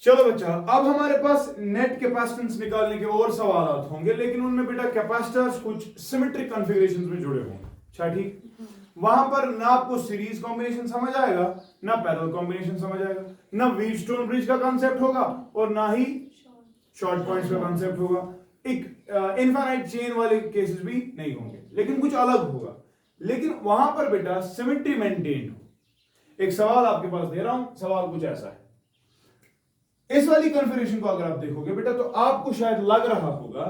चलो बच्चा, अब हमारे पास नेट कैपेसिटेंस निकालने के और सवाल होंगे, लेकिन उनमें बेटा कैपेसिटर्स कुछ सिमेट्रिक कॉन्फ़िगरेशंस में जुड़े होंगे। अच्छा ठीक, वहां पर ना आपको सीरीज कॉम्बिनेशन समझ आएगा, ना पैरेलल कॉम्बिनेशन समझ आएगा, ना व्हीटस्टोन ब्रिज का कांसेप्ट होगा और ना ही शॉर्ट पॉइंट्स का कांसेप्ट होगा। एक इनफाइनाइट चेन वाले केसेस भी नहीं होंगे, लेकिन कुछ अलग होगा। लेकिन वहां पर बेटा सिमेट्री मेंटेन हो। एक सवाल आपके पास दे रहा हूं, सवाल कुछ ऐसा है। इस वाली कॉन्फ़िगरेशन को अगर आप देखोगे बेटा तो आपको शायद लग रहा होगा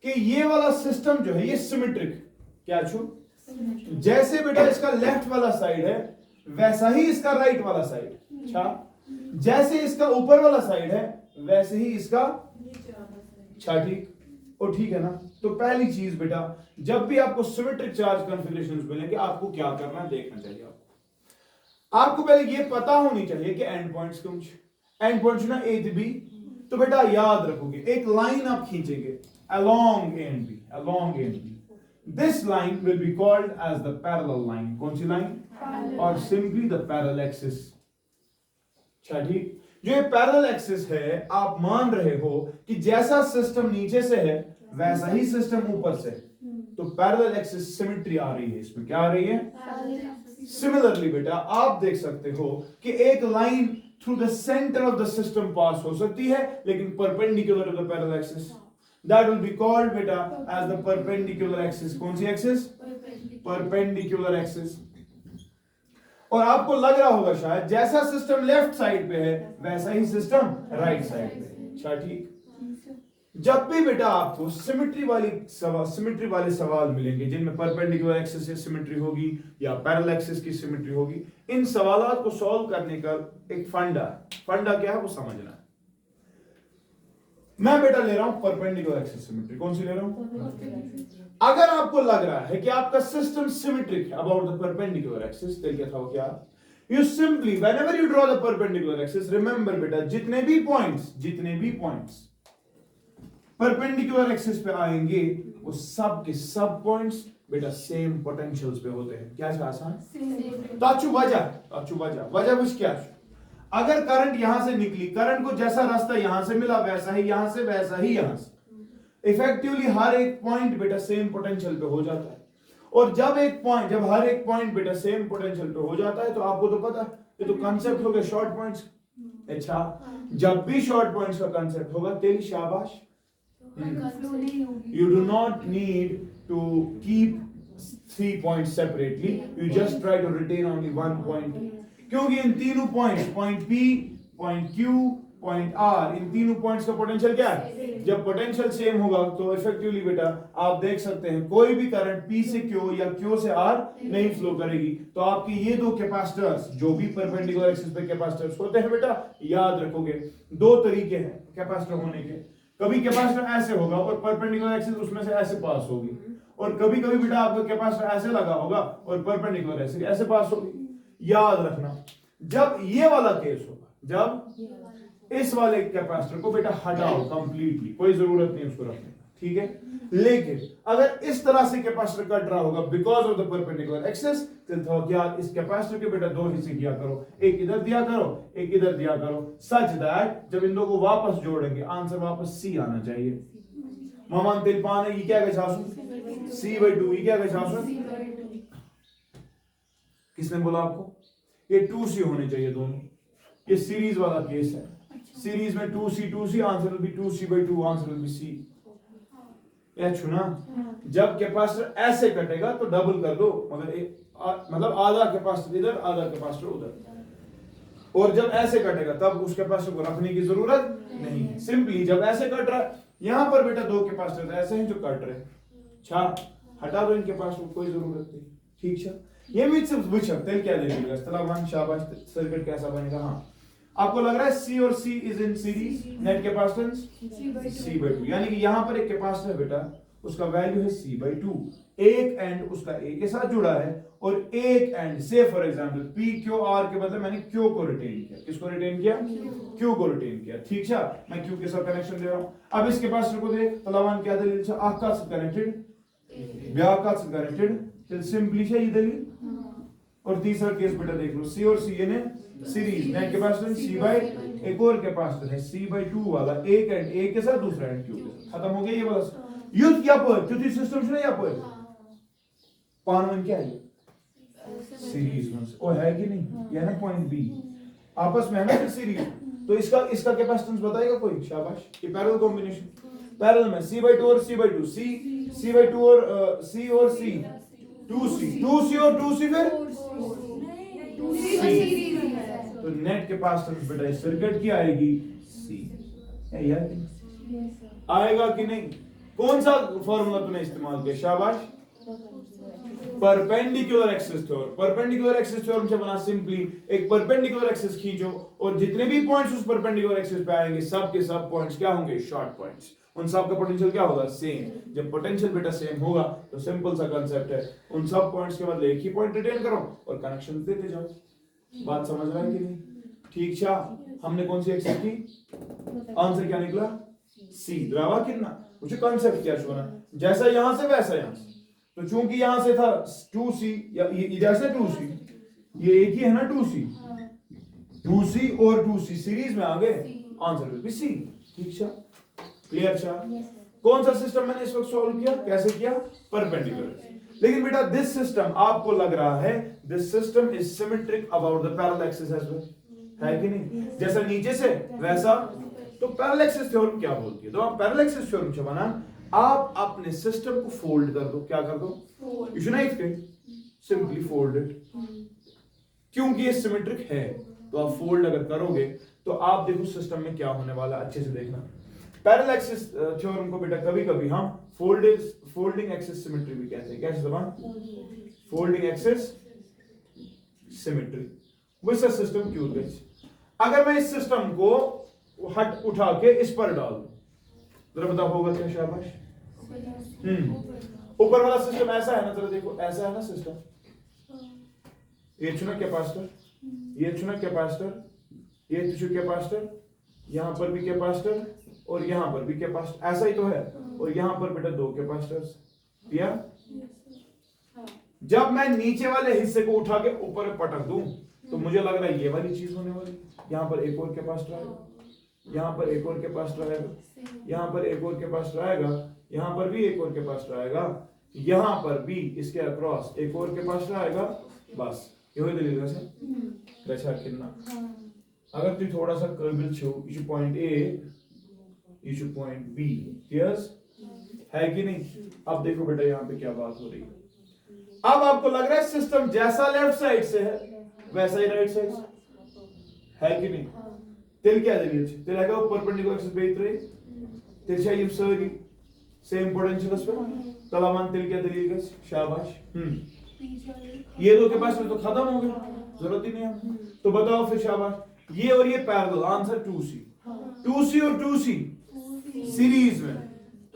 कि ये वाला सिस्टम जो है ये सिमेट्रिक, क्या छू, जैसे बेटा इसका लेफ्ट वाला साइड है वैसा ही इसका राइट वाला साइड, अच्छा, जैसे इसका ऊपर वाला साइड है वैसे ही इसका, अच्छा ठीक, और ठीक है ना। तो पहली चीज बेटा, जब भी आपको सिमेट्रिक चार्ज कॉन्फ़िगरेशंस मिलेंगे आपको क्या करना है, देखना चाहिए। आपको पहले ये पता होनी चाहिए कि एंड पॉइंट्स कुछ एंड पॉइंट्स ना ए बी। तो बेटा याद रखोगे, एक लाइन आप खींचेंगे along A and B, along A and B. This line will be called as the parallel line. कौन सी लाइन? और simply the parallel axis. अच्छा ठीक, जो ये पैरेलल एक्सिस है, आप मान रहे हो कि जैसा सिस्टम नीचे से है वैसा ही सिस्टम ऊपर से, तो पैरेलल एक्सिस सिमेट्री आ रही है इसमें। क्या आ रही है? सिमिलरली बेटा आप देख सकते हो कि एक line through the center of the system pass हो सकती है लेकिन perpendicular to the parallel axis, that will be called beta as the perpendicular axis. कौन सी एक्सिस? Perpendicular axis. और आपको लग रहा होगा शायद जैसा सिस्टम लेफ्ट साइड पे है वैसा ही सिस्टम राइट साइड पे है। अच्छा ठीक, जब भी बेटा आपको सिमेट्री वाले सवाल मिलेंगे जिनमें परपेंडिकुलर एक्सिस की सिमेट्री होगी या पैरेलल एक्सिस की सिमेट्री होगी, इन सवालों को सॉल्व करने का एक फंडा क्या है वो समझना है। मैं बेटा ले रहा हूं परपेंडिकुलर एक्सिस सिमेट्री। कौन सी ले रहा हूं? अगर आपको लग रहा है कि आपका सिस्टम सिमेट्रिक है अबाउट द परपेंडिकुलर एक्सिस, तो क्या था क्या? You simply whenever you draw the perpendicular axis, remember बेटा जितने भी पॉइंट्स परपेंडिकुलर एक्सिस पे आएंगे वो सब के सब पॉइंट्स बेटा सेम पोटेंशियल्स पे होते हैं। क्या है आसान? ताचु वजह कुछ क्या है? अगर करंट यहां से निकली, करंट को जैसा रास्ता यहां से मिला वैसा ही यहां से, वैसा ही यहां से, इफेक्टिवली हर एक पॉइंट बेटा सेम पोटेंशियल पे हो जाता है। और जब हर एक पॉइंट बेटा सेम पोटेंशियल पे हो जाता है तो आपको तो पता है, ये तो कांसेप्ट हो गया शॉर्ट पॉइंट्स। अच्छा, जब भी शॉर्ट पॉइंट्स का कांसेप्ट होगा तेरी शाबाश, you do not need to keep 3 points separately, you just try to retain only one point, क्योंकि इन तीनों points, point P, point Q, point R, इन तीनों पॉइंट्स का पोटेंशियल क्या है? जब पोटेंशियल सेम होगा तो इफेक्टिवली बेटा आप देख सकते हैं कोई भी करंट P से Q या Q से R नहीं फ्लो करेगी। तो आपकी ये दो कैपेसिटर्स जो भी परपेंडिकुलर एक्सिस पे कैपेसिटर्स होते हैं बेटा, याद रखोगे दो तरीके हैं कैपेसिटर होने के। कभी कैपेसिटर ऐसे होगा और परपेंडिकुलर एक्सिस उसमें से ऐसे पास होगी, और कभी कभी बेटा आपका कैपेसिटर ऐसे लगा होगा और परपेंडिकुलर ऐसे पास होगी। याद रखना जब ये वाला केस होगा, जब इस वाले कैपेसिटर को बेटा हटाओ कंप्लीटली, कोई जरूरत नहीं उसको रखने का, ठीक है। लेकिन अगर इस तरह से कैपेसिटर कट रहा होगा because of the perpendicular axis, तो क्या इस कैपेसिटर के बेटा दो हिस्से किया करो, एक इधर दिया करो, एक इधर दिया करो, सच दैट जब इन दो को वापस जोड़ेंगे आंसर वापस सी आना चाहिए। मामान तिलपान है, ये क्या गछासू C/2, ये क्या गछासू? किसने बोला आपको? ये 2C होने चाहिए दोनों, ये सीरीज वाला केस है। सीरीज में 2C answer will be 2C/2, answer will be C। या छुना, जब कैपेसिटर ऐसे कटेगा तो डबल कर दो, मगर मतलब आधा कैपेसिटर इधर आधा कैपेसिटर उधर, और जब ऐसे कटेगा तब उस कैपेसिटर को रखने की जरूरत नहीं है। सिंपली जब ऐसे कट रहा है, यहां पर बेटा दो कैपेसिटर ऐसे हैं जो कट रहे हैं, अच्छा हटा दो इन कैपेसिटर, कोई जरूरत नहीं, ठीक है। ये भी सिर्फ बुझ तेल क्या देगा तलावान शाबाश, सर्किट कैसा बनेगा। हाँ, आपको लग रहा है C और C is in series, net capacitance C/2, यानी कि यहां पर एक कैपेसिटर है बेटा, उसका वैल्यू है C/2, एक एंड उसका A के साथ जुड़ा है और एक एंड से फॉर एग्जांपल PQR के बदले मैंने Q को रिटेन किया। किसको रिटेन किया? Q को रिटेन किया, ठीक है। मैं Q के साथ कनेक्शन दे रहा हूं। अब इस कैपेसिटर को दे तलावान क्या दलील है? आका से कनेक्टेड, ब्याह का से कनेक्टेड, तो सिंपली है ये दलील। और तीसरा केस बेटा देख लो, सी और सी यानी series, net capacitance C by एक और कैपेसिटर है सी बाय 2 वाला, एक एंड ए के साथ दूसरा एंड क्यू के साथ। खत्म हो गया ये वाला युद्ध। या पर तुझे सिस्टम से या पर पान क्या है सीरीज में ओ है कि नहीं, ये ना पॉइंट बी आपस में है ना सीरीज। तो इसका कैपेसिटेंस बताएगा कोई? शाबाश, ये पैरेलल कॉम्बिनेशन, पैरेलल में सी बाय 2 और सी बाय 2, सी बाय 2 और सी 2c और 2c फिर तो नेट कैपेसिटेंस बेटा इस सर्किट की आएगी सी है यार, आएगा कि नहीं? कौन सा फॉर्मूला तूने इस्तेमाल किया? शाबाश, perpendicular axis theorem. Perpendicular axis theorem से बना सिंपली एक परपेंडिकुलर एक्सिस खींचो और जितने भी पॉइंट्स उस परपेंडिकुलर एक्सिस पे आएंगे सब के सब पॉइंट्स क्या होंगे? Short points. उन सब का पोटेंशियल क्या होगा? सेम। जब पोटेंशियल बेटा सेम होगा तो सिंपल सा कांसेप्ट है, उन सब पॉइंट्स के बदले एक ही पॉइंट रिटेन करो और कनेक्शन देते जाओ। बात समझ रहा है कि नहीं? ठीक छा, हमने कौन सी एक्सिस की? आंसर क्या निकला? सी। द्रावा कितना मुझे कांसेप्ट क्या छुना, जैसा यहां से वैसा यहां से। तो चूंकि यहां से था 2c या इधर से 2c, ये एक ही है ना 2c, 2c और 2c सीरीज में आ गए, आंसर विल बी सी। ठीक छा, क्लियर छा? कौन सा सिस्टम मैंने इस वक्त सॉल्व किया? कैसे किया? परपेंडिकुलर। लेकिन बेटा दिस सिस्टम आपको लग रहा है this system is symmetric about the parallel axis as well, है कि नहीं? जैसा नीचे से वैसा। तो पैरेलल एक्सिस थ्योरम क्या बोलती है? तो आप पैरेलल एक्सिस थ्योरम से बना, आप अपने सिस्टम को फोल्ड कर दो। क्या कर दो? यूनाइट के, सिंपली फोल्ड इट। क्योंकि ये सिमेट्रिक है तो आप फोल्ड अगर करोगे तो आप देखो सिस्टम में क्या होने वाला, अच्छे से देखना। पैरेलल एक्सिस थ्योरम को बेटा कभी-कभी हम फोल्डिंग एक्सिस सिमेट्री भी कहते हैं। कैसे जबान? Folding axis symmetry with a system Q this. अगर मैं इस सिस्टम को हट उठा के इस पर डाल दूं, जरा बताओ होगा क्या? शाबाश। ऊपर वाला सिस्टम ऐसा है ना, जरा देखो ऐसा है ना सिस्टम, ये चुना कैपेसिटर, ये चुना कैपेसिटर, ये टिश्यू कैपेसिटर, यहां पर भी कैपेसिटर और यहां पर भी कैपेसिटर, ऐसा ही तो है। और यहां पर बेटा दो कैपेसिटर्स दिया। जब मैं नीचे वाले हिस्से को उठा के ऊपर पटक दूं तो मुझे लग रहा है ये वाली चीज होने वाली। यहां पर एक और कैपेसिटर आएगा, यहां पर एक और कैपेसिटर आएगा, यहां पर एक और कैपेसिटर आएगा, यहां पर भी एक और कैपेसिटर आएगा, यहां पर भी इसके अक्रॉस एक और कैपेसिटर आएगा। बस ये होई दलील से रचा कितना। अगर तू थोड़ा सा कर्व छो issue point A issue point B, yes है कि नहीं? अब देखो बेटा यहां पे क्या बात हो रही है। अब आपको लग रहा है सिस्टम जैसा लेफ्ट साइड से है वैसा ही राइट साइड से है कि नहीं? तेल क्या दलील छे? तेल है परपेंडिकुलर एक्सिस पे इतरे तेल चाहिए सारी सेम पोटेंशियल पे तलामान। तेल क्या दलील है? शाबाश। ये दो के पास तो खत्म हो गया, जरूरत ही नहीं है। तो बताओ फिर शाबाश, ये और ये पैरेलल, आंसर 2c। 2c और 2c सीरीज में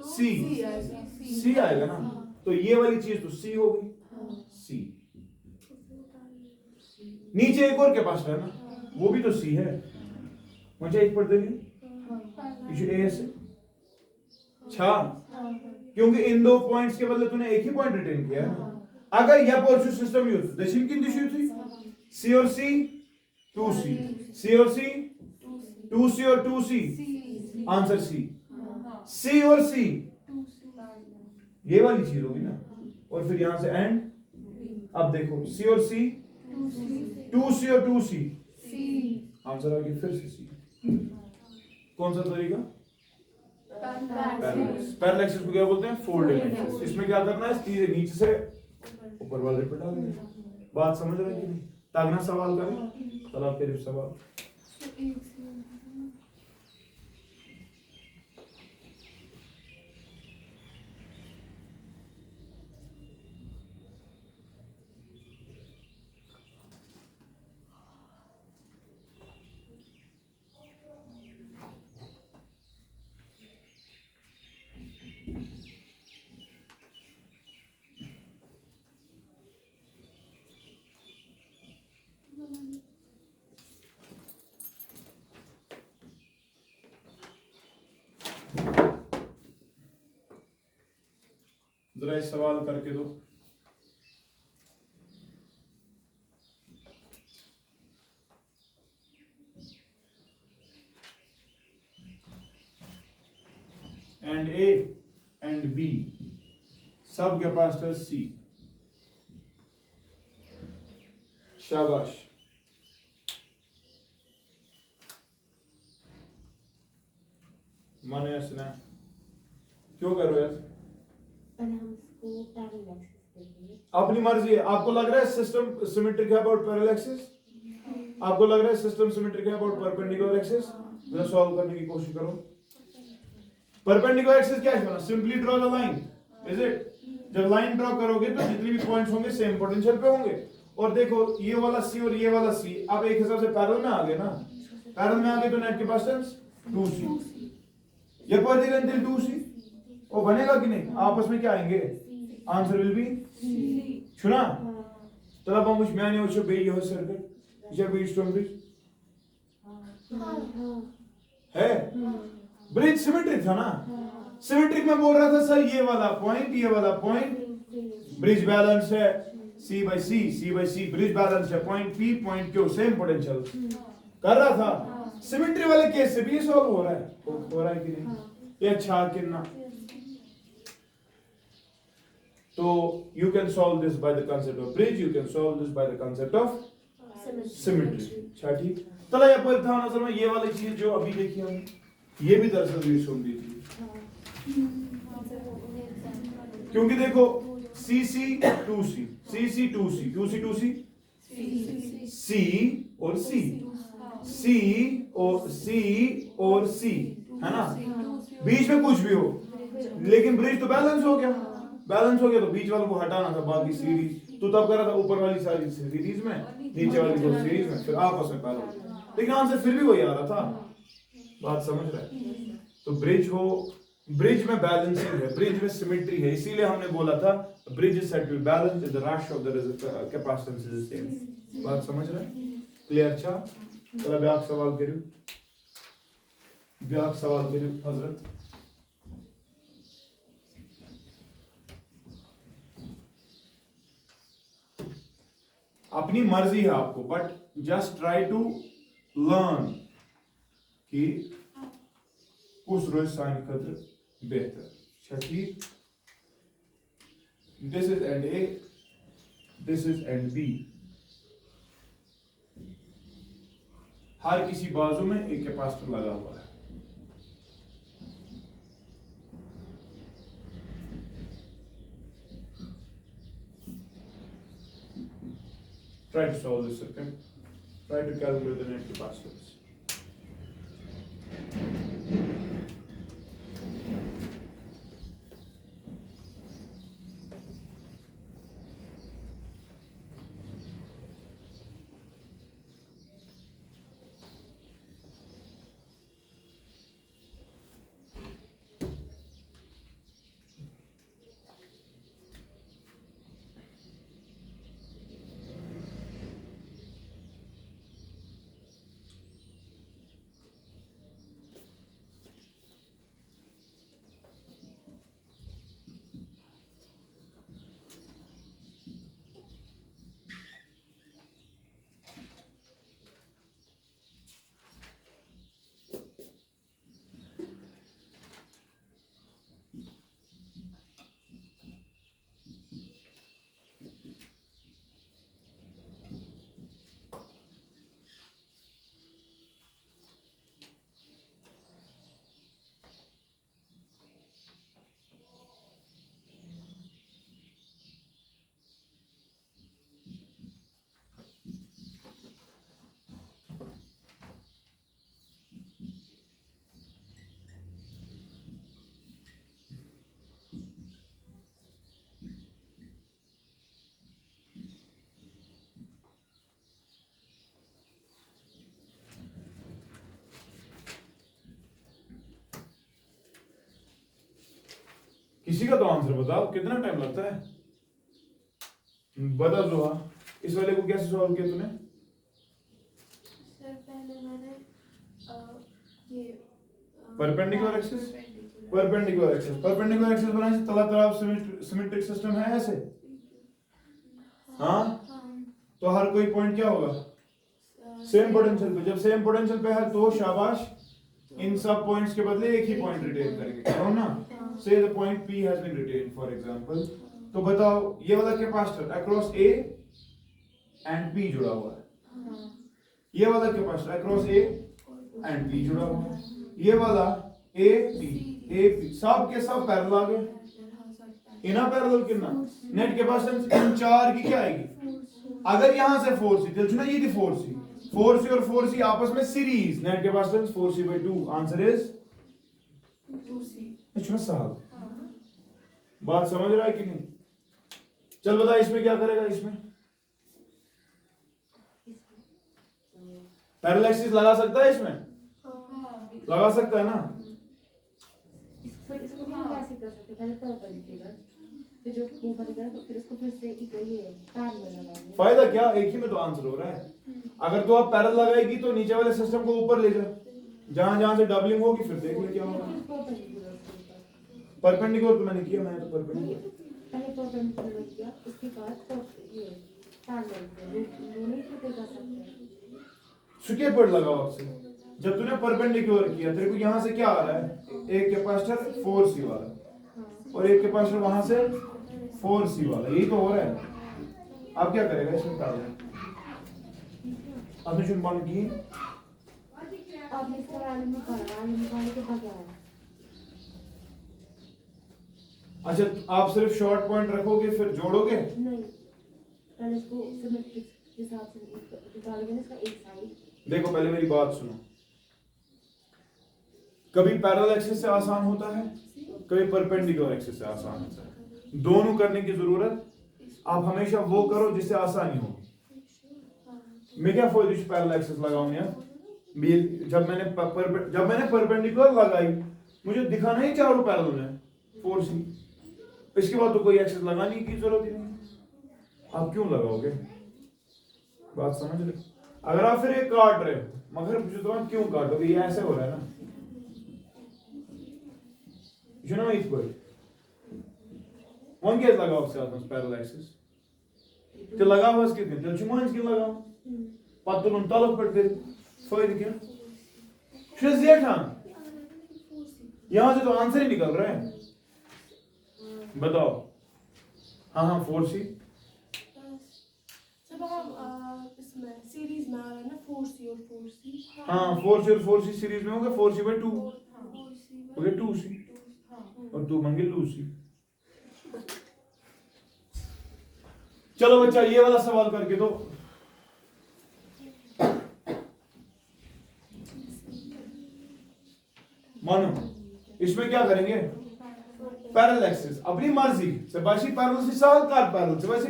सी आएगा ना, तो ये वाली चीज तो सी हो गई, सी। नीचे एक और के पास है ना, वो भी तो सी है। मुझे एक पढ़ देंगे ए से छा, क्योंकि इन दो पॉइंट्स के बदले तूने एक ही पॉइंट रिटेन किया है ना। अगर यह पोर्शन सिस्टम यूज दशिम किन दिशा थी? सी और सी 2c, सी और सी 2c और 2c, आंसर सी। सी और सी ये वाली चीज होगी ना, और फिर यहां से एंड। अब देखो सी और सी 2c और 2c, आंसर आ गया फिर से सी। कौन सा तरीका? पैरेलल एक्सिस को क्या बोलते हैं? Folding axis. इसमें क्या करना है? सीधे नीचे से ऊपर वाले पे डाल देना। बात समझ रहे हैं कि नहीं? तागना सवाल करें, चलो फिर सवाल। जरा इस सवाल करके दो। एंड ए एंड बी सब कैपेसिटर सी। शाबाश। माने ऐसा क्यों कर रहे हो यार? अपनी मर्जी है। आपको लग रहा है सिस्टम सिमेट्रिक है अबाउट पैरेलल एक्सिस? आपको लग रहा है सिस्टम सिमेट्रिक है अबाउट परपेंडिकुलर एक्सिस? जरा सॉल्व करने की कोशिश करो। परपेंडिकुलर एक्सिस क्या है? Simply draw the line, is it? जब लाइन ड्रॉ करोगे तो जितने भी पॉइंट्स होंगे सेम पोटेंशियल पे होंगे। और देखो ये वाला सी और ये वाला सी अब एक हिसाब से पैरेलल में आ गए ना। पैरेलल में आ गए तो नेट कैपेसिटेंस 2c। ये पर्टिकुलर इंटिल 2c वो बनेगा कि नहीं? आपस में क्या आएंगे? आंसर विल बी सुना। तब हम कुछ मैंने वो बे ये सर्किट ये बीच टू ब्रिज है। ब्रिज सिमेट्रिक था ना। सिमेट्रिक में बोल रहा था सर ये वाला पॉइंट ब्रिज बैलेंस है C by C bridge balance है point P point Q same potential कर रहा था। सिमेट्री वाले केस से भी ये सॉल्व हो रहा है। हो रहा है कि नहीं? ये अच्छा कितना। तो you can solve this by the concept of bridge, you can solve this by the concept of symmetry। अच्छा ठीक। चला ये पर था नजर में ये वाली चीज जो अभी देखी हमने, ये भी दरअसल यूज होती थी। क्योंकि देखो CC 2C CC 2C QC 2C C और C और C है ना। बीच में कुछ भी हो लेकिन ब्रिज तो बैलेंस हो गया। तो बीच वालों को हटाना था बाकी सीरीज तो तब करा था ऊपर वाली सारी सीरीज में नीचे वाली दो सीरीज में फिर आपस में पैरेलल। लेकिन आंसर फिर भी वही आ रहा था। बात समझ रहे हैं? तो ब्रिज में बैलेंसिंग है, ब्रिज में सिमेट्री है, इसीलिए हमने बोला था bridge is said to be balanced if the ratio of the capacitance is the same. बात समझ रहे हैं? क्लियर? अच्छा चलो ब्याक सवाल करूं हजरत। अपनी मर्जी है आपको but just try to learn कि कुछ रोज साइन खतर बेहतर। अच्छा ठीक। This is end A this is end B. हर किसी बाजू में एक कैपेसिटर लगा हुआ है। Try to solve this circuit. Try to calculate the net capacitance. किसी का तो आंसर बताओ कितना टाइम लगता है? बता दो। इस वाले को कैसे सॉल्व किया तूने? सर पहले मैंने ये परपेंडिकुलर एक्सिस बनाए तला तलाब सिमेट्रिक सिस्टम है ऐसे। हाँ तो हर कोई पॉइंट क्या होगा? सेम पोटेंशियल पे। जब सेम पोटेंशियल पे है तो शाबाश इन सब पॉइंट्स के बदले एक ही पॉइंट रिटेन करेंगे, करो ना। Say the point P has been written for example. तो बताओ ये वाला capacitor across A and P जुड़ा हुआ है, ये वाला capacitor across A and P जुड़ा हुआ है, ये वाला A P सब के सब पैरेलल आ गए। इना पैरेलल कितना नेट कैपेसिटेंस इन चार की क्या आएगी? अगर यहां से 4C తెలుసునా ये 4C और 4C आपस में series, net capacitance 4C/2। Answer is 2C। इतना साहब बात समझ रहा है कि नहीं? चल बता इसमें क्या करेगा, इसमें पैरेलल एक्सिस लगा सकता है, इसमें लगा सकता है ना। इसको भी हम कैसे कर सकते हैं? पहले परपेंडिकुलर, फिर जो ऊपर गया तो फिर उसको फिर से ये पैरेलल लगाएंगे। फायदा क्या, एक ही में तो आंसर हो रहा है। अगर तो आप पैरेलल लगाएगी तो नीचे वाले सिस्टम को ऊपर ले जा, जहां जहां से डबलिंग होगी फिर देख ले क्या होगा। परपेंडिकुलर तो मैंने किया, मैंने तो परपेंडिकुलर पहले परपेंडिकुलर किया, उसके बाद ये पैरेलल दोनों को कर सकते हैं। सुके पड़ लगाओ आपसे। जब तूने परपेंडिकुलर किया तेरे को यहां से क्या आ रहा है, एक कैपेसिटर 4C वाला और एक कैपेसिटर वहां से 4C वाला, यही तो हो रहा है। अब क्या करेगा इसमें पैरेलल? अब निशन बंद की अब इसका वैल्यू निकालने के बाद क्या है? अच्छा आप सिर्फ शॉर्ट पॉइंट रखोगे फिर जोड़ोगे? नहीं, पहले इसको सिमेट्रिक के हिसाब से निकालोगे ना, इसका एक साइड। देखो पहले मेरी बात सुनो, कभी पैरेलल एक्सिस से आसान होता है, कभी परपेंडिकुलर एक्सिस से आसान होता है। दोनों करने की जरूरत, आप हमेशा वो करो जिससे आसानी हो। मैं क्या फोर्स पैरेलल एक्सिस लगाऊं यार? जब मैंने परपेंडिकुलर लगाई मुझे दिखा नहीं चारों पैरेलल है 4C, इसके बाद तो कोई एक्सिस लगाने की जरूरत ही नहीं। आप क्यों लगाओगे? बात समझ रहे? अगर आप फिर ये काट रहे हो, मगर पूछो तो क्यों काटोगे? ये ऐसे हो रहा है ना, you know it's good. One kez लगाओ आपसे आत्मस पैरेलल एक्सिस ते लगाओ इसके दिन तेल चुमान इसके लगाओ पत्तों उन तालों पर तेल फायदे क्या? शुरू जेठान यहाँ से तो आंसर ही निकल रहा है, बताओ। हाँ 4C। जब हम इसमें सीरीज में आ रहा है ना 4C और 4C। हाँ 4C और 4C सीरीज में होगा 4C/2 हो गया 2C और 2 मंगे लूसी। चलो बच्चा ये वाला सवाल करके दो। मानो इसमें क्या करेंगे? पैरेलल एक्सिस अपनी मर्जी से बाशी पैरेलल से साल कर पैरेलल से वैसे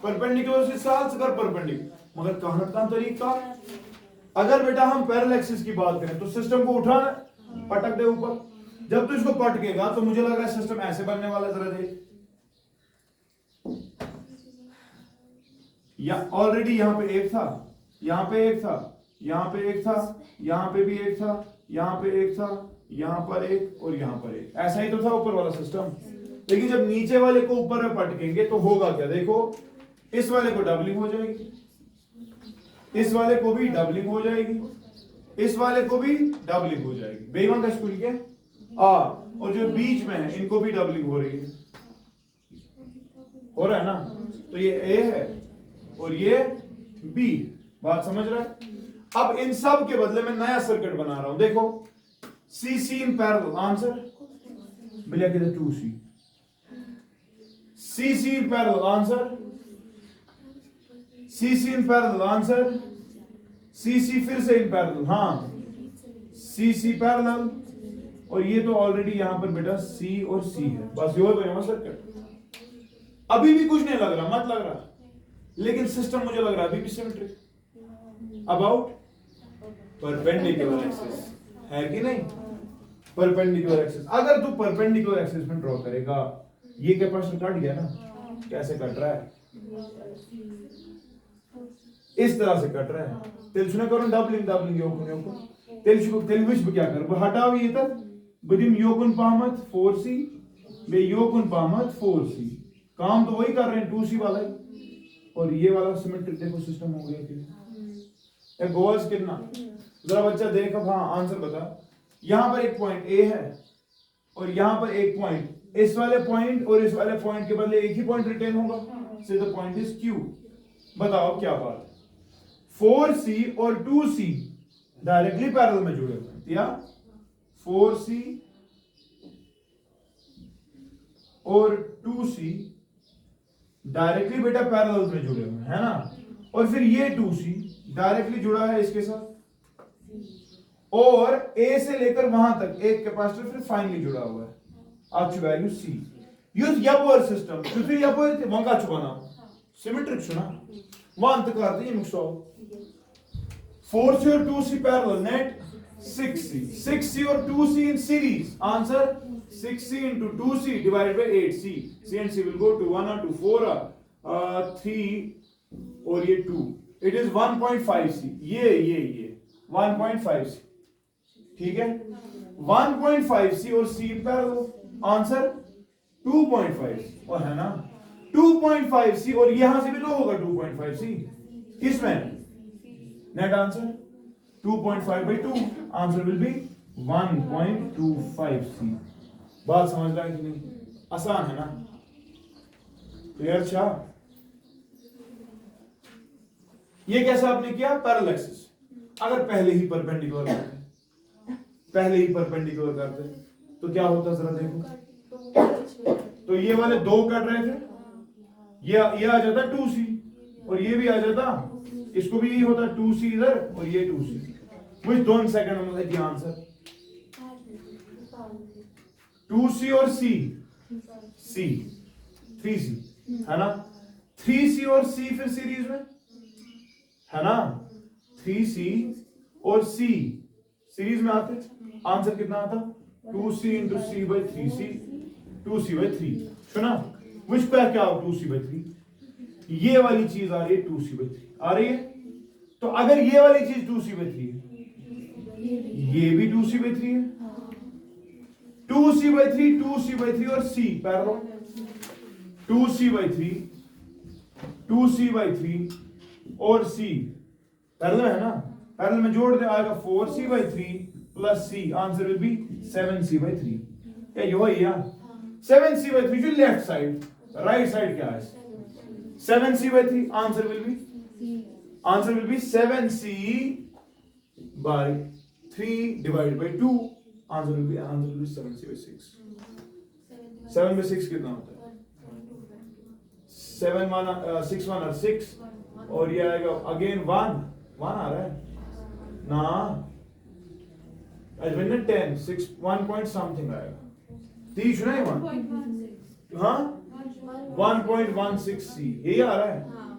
परपेंडिकुलर से साल से कर परपेंडिकुलर, मगर कहने का तरीका, अगर बेटा हम पैरेलल एक्सिस की बात करें तो सिस्टम को उठाना पटक दे ऊपर, जब तू इसको पटकेगा तो मुझे लग रहा है सिस्टम ऐसे बनने वाला, जरा देख। या ऑलरेडी यहां पे एक था, यहां पे एक था, यहां पे एक था, यहां पे भी एक था, यहां पे एक था, यहां पर एक और यहां पर एक, ऐसा ही तो था ऊपर वाला सिस्टम। लेकिन जब नीचे वाले को ऊपर में पटकेंगे तो होगा क्या? देखो इस वाले को डबलिंग हो जाएगी, इस वाले को भी डबलिंग हो जाएगी, इस वाले को भी डबलिंग हो जाएगी। बेईमान का स्कूल के और जो बीच में है इनको भी डबलिंग हो रही है, हो रहा है ना? तो ये ए है और ये बी, बात समझ रहा है? अब इन सब के बदले में नया सर्किट बना रहा हूं, देखो CC इन पैरेलल, आंसर मिला किधर 2C, CC in parallel answer, CC in parallel answer, CC फिर से इन पैरेलल, हाँ CC पैरेलल, और ये तो ऑलरेडी यहां पर बेटा C और C है, बस ये बना सर्किट। अभी भी कुछ नहीं लग रहा, मत लग रहा, लेकिन सिस्टम मुझे लग रहा है अभी भी सिमेट्रिक अबाउट परपेंडिकुलर एक्सिस, है कि नहीं? परपेंडिकुलर एक्सिस, अगर तू परपेंडिकुलर एक्सिस में ड्रॉ करेगा, ये कैपेसिटर कट गया ना, कैसे कट रहा है? इस तरह से कट रहा है। तेल करो डबलिंग योकुन तेल विश क्या कर हटाओ ये तक बदिम योकुन पामत 4C बे योकुन पामत 4C, काम तो वही कर रहे हैं 2C वाला ही, और ये वाला सिमेट्रिक देखो सिस्टम हो गया। गोल्स कितना? जरा बच्चा देख, अब हाँ आंसर बता। यहां पर एक पॉइंट ए है और यहां पर एक पॉइंट, इस वाले पॉइंट और इस वाले पॉइंट के बदले एक ही पॉइंट रिटेन होगा, so the point is Q. बताओ क्या बात है, 4C और 2C डायरेक्टली पैरेलल में जुड़े हुए हैं, या 4C और 2C डायरेक्टली बेटा पैरेलल में जुड़े हुए हैं, है ना, और फिर ये 2C डायरेक्टली जुड़ा है इसके साथ, और A से लेकर वहां तक एक कैपेसिटर फिर फाइनली जुड़ा हुआ है, आपकी वैल्यू C। युद्ध यापोर सिस्टम क्योंकि यापोर थे वहां का छुपाना सिमेट्रिक छुना वहां तक करते हैं मुक्सो 4C और 2C parallel net 6C, 6C और 2C in series, answer 6C into 2C divided by 8C, C and C will go to 1 or to 4 or 3 और ये 2, it is 1.5C, ये 1.5C, ठीक है, 1.5C और C पैरेलल, आंसर 2.5C, और है ना 2.5C, और यहां से भी तो होगा 2.5C, किसमें net answer 2.5 by 2, answer will be 1.25C। बात समझ रहा है कि नहीं, आसान है ना, क्लियर छा। ये कैसे आपने किया, पैरेलल एक्सिस, अगर पहले ही परपेंडिकुलर करते तो क्या होता जरा देखो, तो ये वाले दो कट रहे थे, ये आ जाता 2C और ये भी आ जाता, इसको भी यही होता 2C इधर और ये 2C, विच 2 सेकंड में द आंसर 2C और C 3C है ना, 3C और C फिर सीरीज में है ना, 3C और C सीरीज में आते, आंसर कितना आता 2C into C by 3C, 2C by 3, सुना, विच पे क्या हो 2C by 3, ये वाली चीज आ रही है 2C by 3 आ रही है, तो अगर ये वाली चीज 2C by 3 है, ये भी 2C by 3 है, 2C by 3, 2C by 3 और C parallel, 2C by 3, 2C by 3 और C पैरेलल है ना, पैरेलल में जोड़ दे आएगा 4C by 3 plus C, answer will be 7C by 3, क्या यो है यार 7C by 3 जो लेफ्ट साइड, राइट साइड क्या है 7C by 3, answer will be 7C by 3 divided by 2, answer will be 7C by 6, 7 by 6 कितना होता है 7 1 6 1 और 6, और ये आएगा अगेन 1 आ रहा है ना, आज मैंने 10 6 1 पॉइंट समथिंग आएगा, 30 नहीं 1, हाँ 1.16C यही आ रहा है,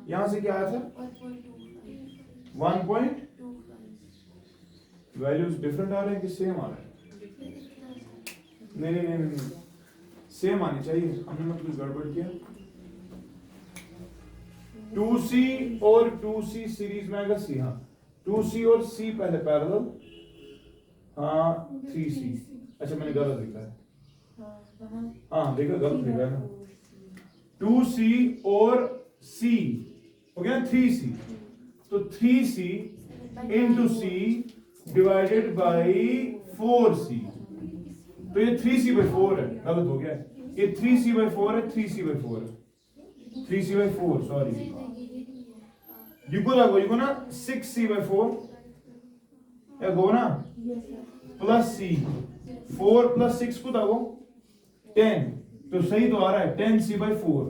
यहां से क्या आया था 1 पॉइंट, वैल्यूज डिफरेंट आ रहे हैं कि सेम आ रहे हैं, नहीं सेम आनी चाहिए, हमने मतलब कुछ गड़बड़ किया, 2C और 2C सीरीज में आएगा C, हाँ 2C और C पहले पैरेलल, हाँ 3C, अच्छा मैंने गलत लिखा है, हाँ देखो गलत लिखा है ना, 2C और C हो गया 3C, तो 3C into C divided by 4C, तो ये 3C by 4 है, गलत हो गया, ये 3C by 4 है, 3C by 4 है, 3C by 4 सॉरी, you ना 6C by 4 या गो ना प्लस C, 4 plus 6 को दागो 10, तो सही तो आ रहा है 10C by 4,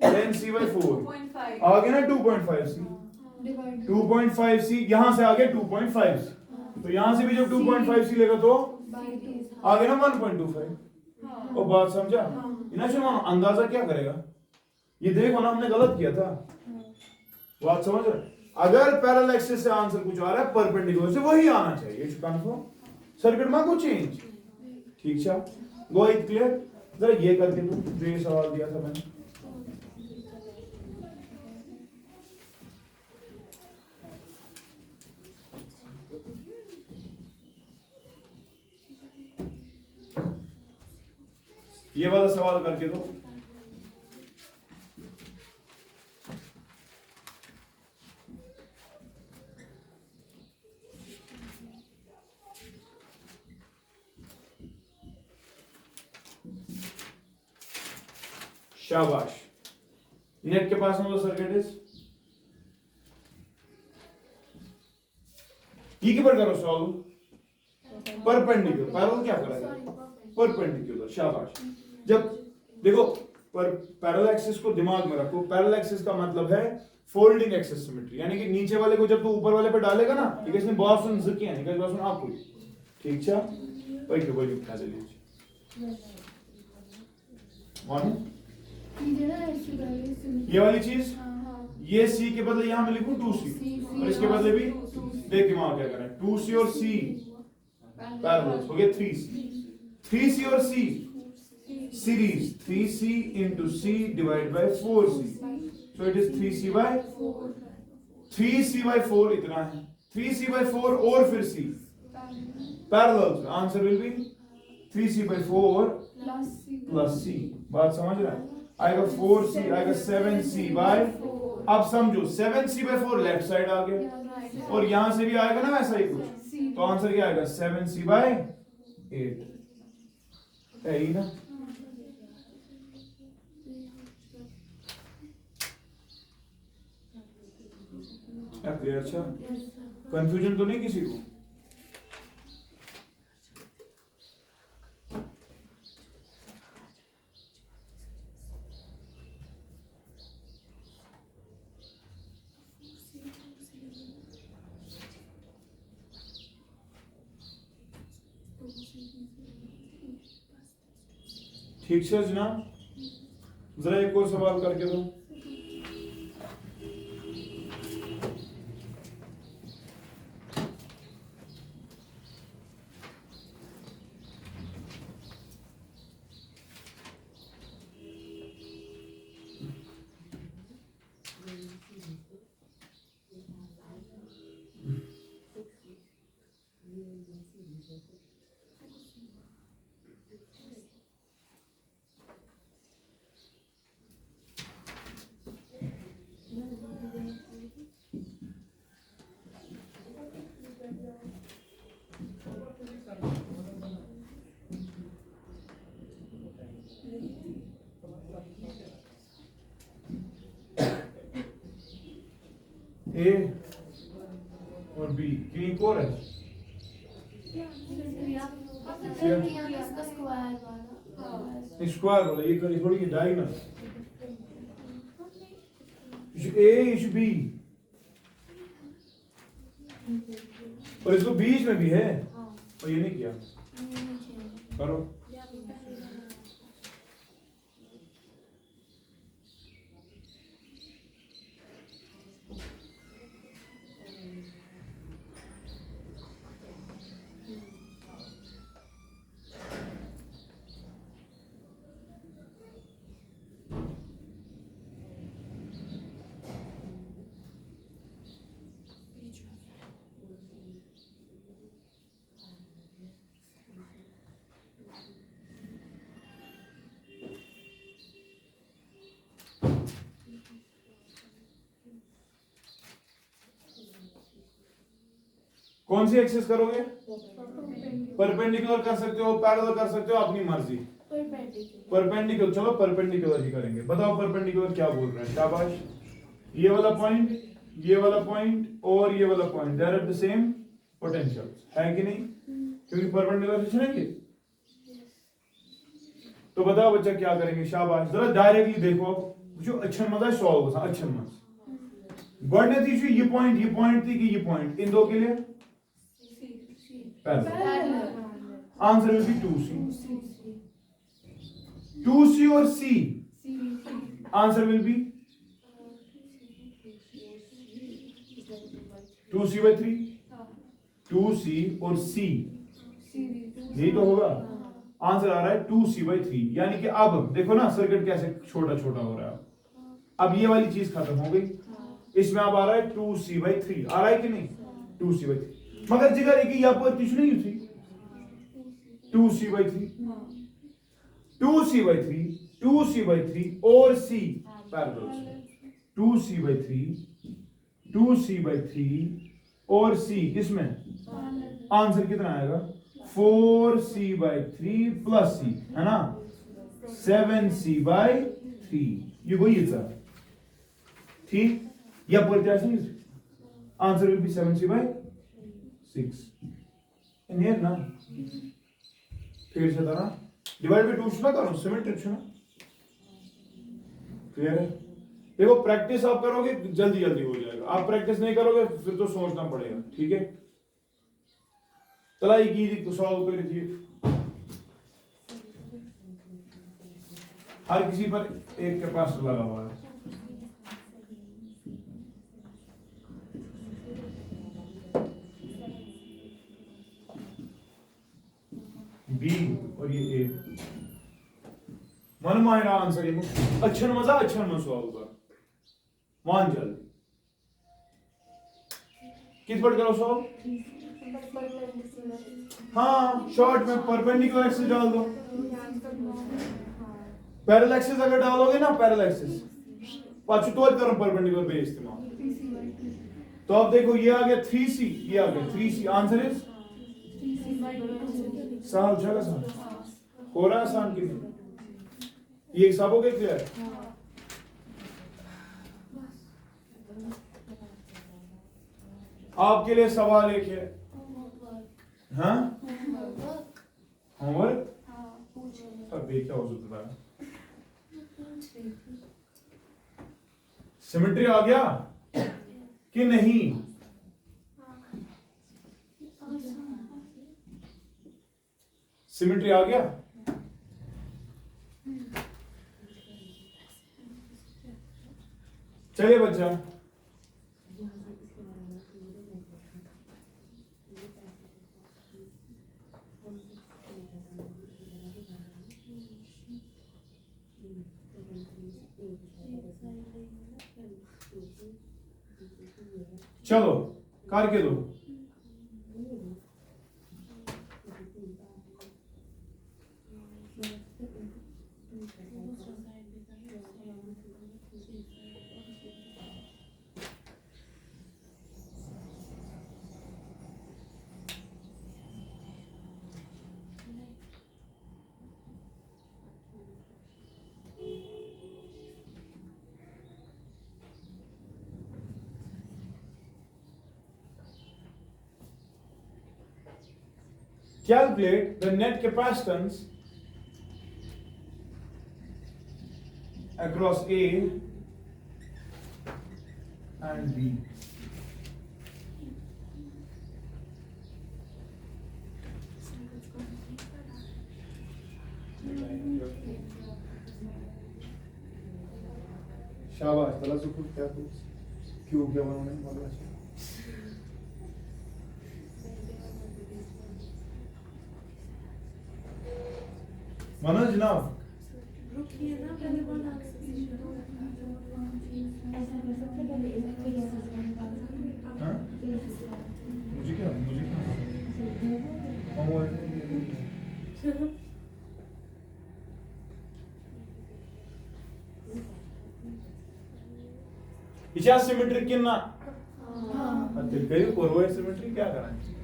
10C by 4 आ गया ना 2.5C, 2.5C यहां से आ गया 2.5C, तो यहां से भी जब 2.5C लेगा तो आ गया ना 1.25, और बात समझा, इन्हें अंदाजा क्या करेगा, ये देखो ना हमने गलत किया था, बात समझ रहे, अगर पैरेलल एक्सिस से आंसर कुछ आ रहा है परपेंडिकुलर से वही आना चाहिए, कंफर्म, सर्किट में कुछ चेंज, ठीक है, गो इट क्लियर, जरा ये करके दो जो ये सवाल दिया था मैंने, ये वाला सवाल करके दो, शाबाश. नेट के पास में सर्किट इज ये की पर करो सॉल्व. परपेंडिकुलर. पैरेलल क्या करेगा? परपेंडिकुलर. शाबाश. जब देखो पर पैरेलल एक्सिस को दिमाग में रखो. पैरेलल एक्सिस का मतलब है फोल्डिंग एक्सिस सिमेट्री, यानी कि नीचे वाले को जब तू ऊपर वाले पे डालेगा ना, ठीक है, इसने बहुत सुन ज़ किया, निकल बहुत सुन आपको, ठीक है, वही के वही उठा ले लीजिए. वन ये वाली चीज, ये सी के बदले यहां मैं लिखूं 2c, और इसके बदले भी देख दिमाग क्या करें, 2c और c पैरेलल हो गए 3c. 3c और c series, 3c into c divided by 4c, so it is 3c by 4. 3c by 4 इतना है, 3c by 4 और फिर c parallel. Answer will be 3c by 4 plus c. बात समझ रहा है? आएगा 4c, आएगा 7c by, अब समझो 7c by 4 लेफ्ट साइड आ गया, और यहां से भी आएगा ना वैसा ही कुछ, तो आंसर क्या आएगा 7c by 8 है ही ना. अच्छा, कंफ्यूजन तो नहीं किसी को? ठीक से जनाब, जरा एक और सवाल करके दो. ए और बी की एक और है, स्क्वायर वाला, ये करी थोड़ी डायगोनल. ए इशू बी, और इसको बीच में भी है, और ये नहीं किया. करो. कौन सी एक्सेस करोगे? परपेंडिकुलर कर सकते हो, पैरेलल कर सकते हो, अपनी मर्जी. परपेंडिकुलर, चलो परपेंडिकुलर ही करेंगे. बताओ परपेंडिकुलर क्या बोल रहे हैं? शाबाश. ये वाला पॉइंट, ये वाला पॉइंट और ये वाला point, they are at the same potential, है कि नहीं? क्योंकि परपेंडिकुलर से चलेंगे. तो बताओ बच्चा क्या करेंगे? शाबाश. जरा डायरेक्टली देखो, जो अच्छा मजा सॉल्व होगा, अच्छा मजा. गॉडनेस इशू ये पॉइंट थी कि ये पॉइंट, इन दो के लिए answer will be 2c. 2c और c, answer will be 2c by 3. 2c और c, यही तो होगा. आंसर आ रहा है 2c by 3, यानी कि अब देखो ना सर्किट कैसे छोटा छोटा हो रहा है. अब ये वाली चीज खत्म हो गई, इसमें अब आ रहा है 2c by 3, आ रहा है कि नहीं? 2c by 3, मगर जिगर एक यहाँ पर कुछ नहीं थी. 2c by 3, 2c by 3, 2c by 3 और c parallel. 2c by 3, 2c by 3 और c किसमें? आंसर कितना आएगा? 4c by 3 प्लस c, है ना? 7c by 3. You go eat that. 3. Yeah, but that's easy. Answer will be 7c by 6. In here ना फिर से था डिवाइड बाय 2 ना करो सिमेट्रिक है ना क्लियर है देखो प्रैक्टिस आप करोगे जल्दी जल्दी हो जाएगा आप प्रैक्टिस नहीं करोगे फिर तो सोचना पड़ेगा ठीक है तलाई की सॉल्व कर दीजिए हर किसी पर एक कैपेसिटर लगा हुआ है बी और ये ए मन मायरा आंसर ये अच्छा मजा अच्छा मन सॉल्व कर मान जल्दी किस पर करो सॉल्व हाँ शॉर्ट में परपेंडिकुलर एक्सिस डाल दो पैरेलल एक्सिस अगर डालोगे ना पैरेलल एक्सिस पांच तो करो परपेंडिकुलर पे इस्तेमाल तो आप देखो ये आ गया 3c ये आ गया 3c आंसर इज सहल जगह सहल हो रहा है आसान की नहीं ये सब हो गया क्लियर आपके लिए सवाल एक है हाँ होमवर्क अब क्या हो सकता है सिमेट्री आ गया कि नहीं सिमेट्री आ गया चलिए बच्चा चलो करके दो calculate the net capacitance across A and B. शाबाश तला सुकून क्या कुछ क्यों क्या उन्होंने बोला मनोज जनाब मुझे क्या इच्छा सिमेट्रिक किन्ना सिमेट्रिक क्या कराएं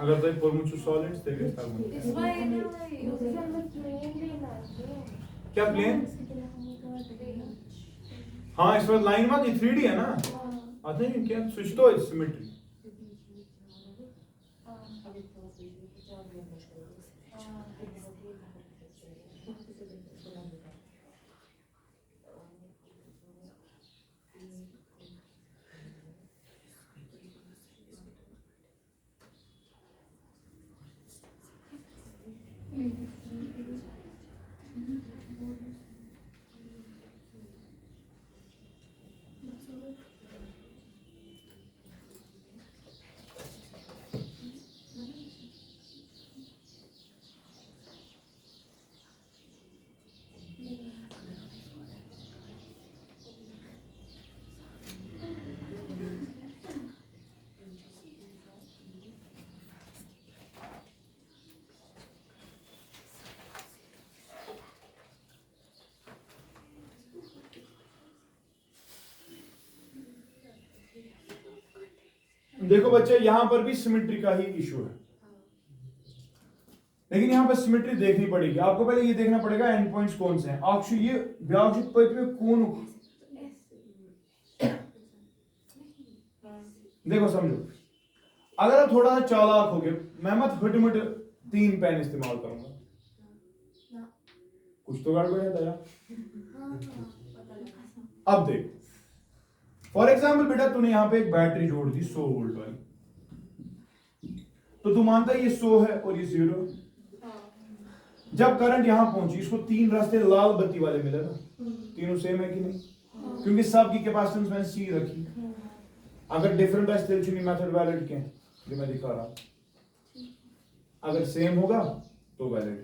अगर तो एक मुझे सॉलिड्स देखे क्या प्लेन हाँ इस पर लाइन मत 3D है ना आते हैं क्या स्विच तो सिमेट्री देखो बच्चे यहां पर भी सिमेट्री का ही इशू है, लेकिन यहां पर सिमेट्री देखनी पड़ेगी आपको। पहले ये देखना पड़ेगा एंड पॉइंट्स कौन से हैं। अक्षु ये ब्याज पे कौन, देखो समझो, अगर आप थोड़ा सा चालाक हो गए, मैं मत हटमट 3 पेन इस्तेमाल करूंगा, कुछ तो गड़बड़ है दया। अब देख, फॉर एग्जाम्पल बेटा तूने यहां पे एक बैटरी जोड़ दी 100 वोल्ट वाली, तो तू मानता है ये 100 है और ये 0। जब करंट यहां पहुंची, इसको 3 रास्ते लाल बत्ती वाले मिले ना, तीनों सेम है कि नहीं, क्योंकि सब की कैपेसिटेंस मैंने सी रखी। अगर डिफरेंट है स्टिल चुनी मेथड वैलिड के जो मैं दिखा रहा हूं, अगर सेम होगा तो वैलिड।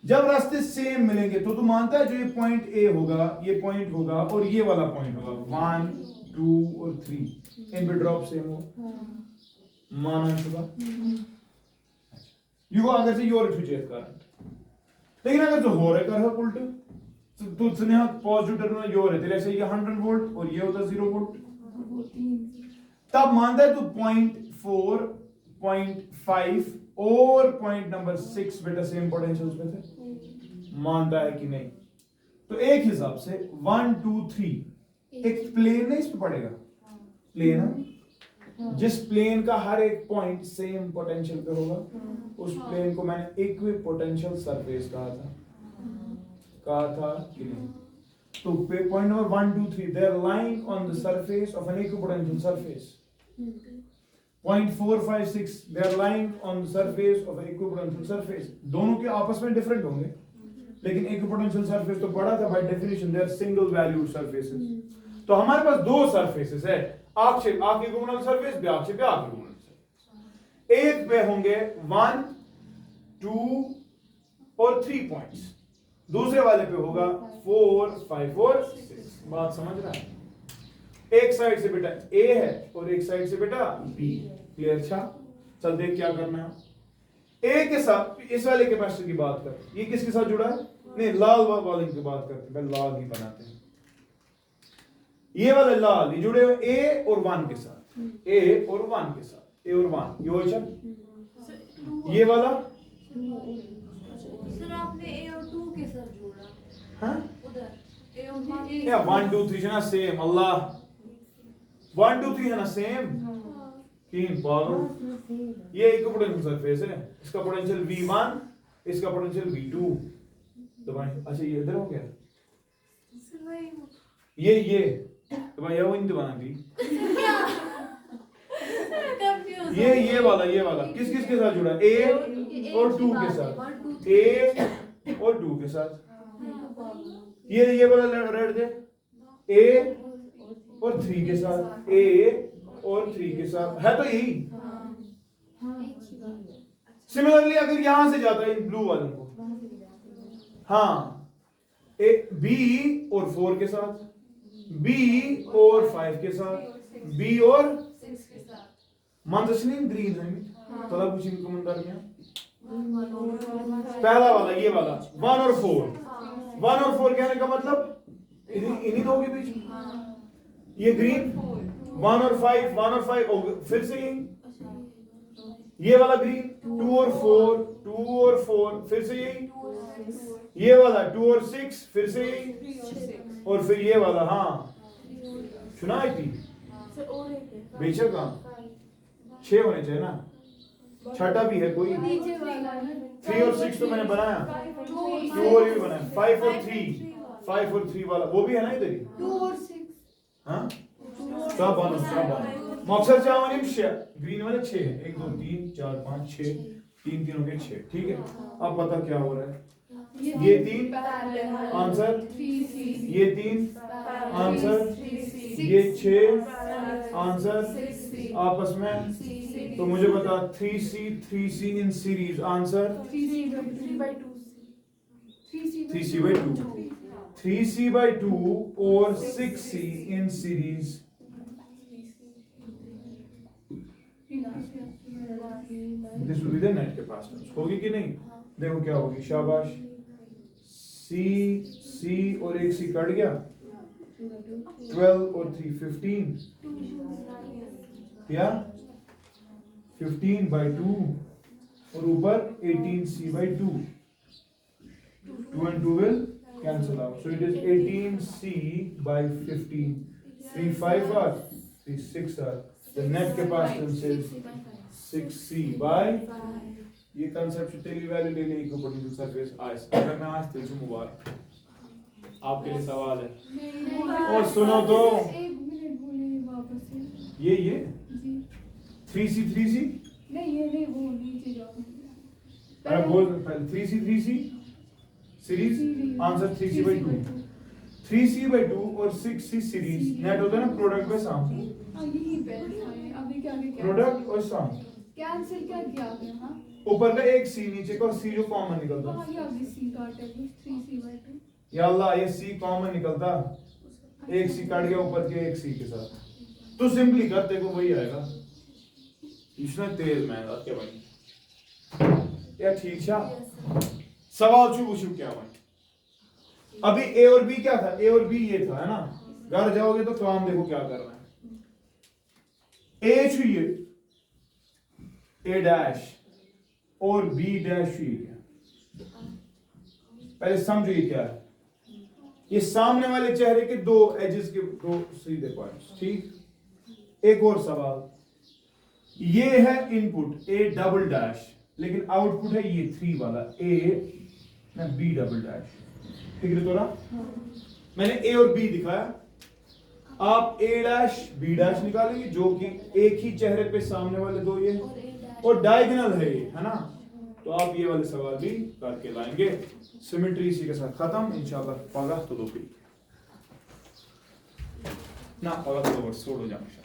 जब रास्ते सेम मिलेंगे तो तू मानता है जो ये पॉइंट ए होगा, ये पॉइंट होगा और ये वाला पॉइंट होगा 1 2 और 3 इन पे ड्रॉप सेम हो, माना होगा। यू अगर से योर चेक करंट, लेकिन अगर जो हो रहा है उल्टे तो तुझने पॉजिटिव टर्मिनल योर है तेरे से ये 100 वोल्ट और ये होता 0 वोल्ट, तब मानता है तू 0.4 0.5 और पॉइंट नंबर 6 बेटा सेम पोटेंशियल्स पे थे, मानता है कि नहीं। तो एक हिसाब से 1 2 3 एक प्लेन नहीं इस पे पड़ेगा, प्लेन है, जिस प्लेन का हर एक पॉइंट सेम पोटेंशियल पे होगा, उस प्लेन को मैंने इक्विपोटेंशियल सरफेस कहा था कि नहीं। तो point number 1 2 3 they are lying on the surface of an equipotential surface. Point 4 5 6 they are lying on the surface of an equipotential surface. दोनों के आपस में डिफरेंट होंगे, लेकिन equipotential surface तो पढ़ा था by definition they are single valued surfaces. तो हमारे पास 2 surfaces है, आक्षेप equipotensial surface, व्याक्षेप equipotensial surface। एक पे होंगे 1 2 और 3 पॉइंट्स, दूसरे वाले पे होगा 4 5 और 6। बात समझ रहा है? एक साइड से बेटा A है और एक साइड से बेटा B, क्लियर? अच्छा चल देख क्या करना है। A के साथ इस वाले कैपेसिटर की बात कर, ये किसके साथ जुड़ा है? नहीं, लाल वाले की बात करते हैं, लाल ही बनाते हैं। ये वाले लाल ये जुड़े हुए A और 1 के साथ, A और 1 के साथ, A और 1 ये हो चल। ये वाला सर आपने A और 2 के साथ जोड़ा, हाँ उधर A और 1 या 1 2 3 है ना सेम, अल्लाह 1 2 3 है ना सेम, 3 पावर। ये इक्विपोटेंशियल सरफेस है, इसका पोटेंशियल V1, इसका पोटेंशियल V2। तो भाई अच्छा ये इधर हो गया, सर वही ये तो भाई ये वो इंत बना दी। कंफ्यूज ये वाला किस किस के साथ जुड़ा है? A और 2 के साथ, A और 2 के साथ। ये वाला रेड दे, A और 3 के साथ, A और 3 के साथ, है तो यही। सिमिलरली अगर यहां से जाता है इन ब्लू वालों को, हाँ B और 4 के साथ, B और 5 के साथ, B और 6 के साथ, मंदसलीम ग्रीन है तला कुछ इनको मंदर में पहला वाला ये वाला 1 और 4 कहने का मतलब इन्हीं दो के बीच ये ग्रीन 1 और 5 फिर से ये वाला ग्रीन 2 और 4 फिर से यही, ये वाला 2 और 6 फिर से यही, और फिर ये वाला हाँ सुना है थी सर और एक है बेशक हाँ 6 होने चाहिए ना, छठा भी है कोई, नीचे वाला 3 और 6 तो मैंने बनाया, 2 और ये बनाया, 5 और 3 वाला वो भी है ना इधर ही 2 और 6 हाँ सब बनो मकसद चावल ग्रीन वाले 6 है, 1 2 3 4 5 6 3 3 हो गए 6, ठीक है। अब पता क्या हो रहा है, ये 3 आंसर, ये 3 आंसर, ये 6 आंसर आपस में, तो मुझे बता 3C in series answer 3C/2 और 6C in series. This will be the net capacitance, होगी कि नहीं? देखो क्या होगी, शाबाश C और एक C कट गया, 12 और 3 15, या 15/2 और ऊपर 18c/2 2 and 2 will cancel out, so it is 18c/15 3 5 are 3 6 are the net capacitance is 6c/5. ये कंसेप्ट तेरी वैल्यू ले लेगी पोटेंशियल सरफेस आज अगर मैं आज तेरे से मुबारक आपके लिए सवाल है और सुनो तो एक मिनट बोलिए वापस से ये जी 3c नहीं ये नहीं वो नीचे जाओ अरे बोल पहले 3c series answer 3c/2 3c/2 और 6c सीरीज नेट होता है ना प्रोडक्ट पे सम यही बैठा है अभी क्या क्या प्रोडक्ट और सम कैंसिल क्या किया आपने हाँ ऊपर का एक c नीचे का c जो कॉमन निकलता हाँ ये अभी सी काटे 3c/2 या अल्लाह ये c कॉमन निकलता एक c काट गया ऊपर के एक c के साथ तो सिंपली कर तेरे को वही आएगा इसमें तेज मेहनत के भाई या ठीक है सवाल पूछू क्या भाई अभी ए और बी क्या था ए और बी ये था है ना घर जाओगे तो काम देखो क्या करना है ए छुए ए डैश और बी डैश छुए क्या पहले समझो ये क्या है ये सामने वाले चेहरे के दो एजेस के दो सीधे पॉइंट्स ठीक एक और सवाल ये है इनपुट ए डबल डैश लेकिन आउटपुट है ये 3 वाला ए ना बी डबल डैश ठीक है तो ना मैंने ए और बी दिखाया आप ए डैश बी डैश निकालेंगे जो कि एक ही चेहरे पे सामने वाले दो ये और डायगोनल है ये है ना तो आप ये वाले सवाल भी करके लाएंगे सिमेट्री इसी के साथ खत्म इंशाल्लाह पगा तो दो ना पगा तो छोड़ो जाओ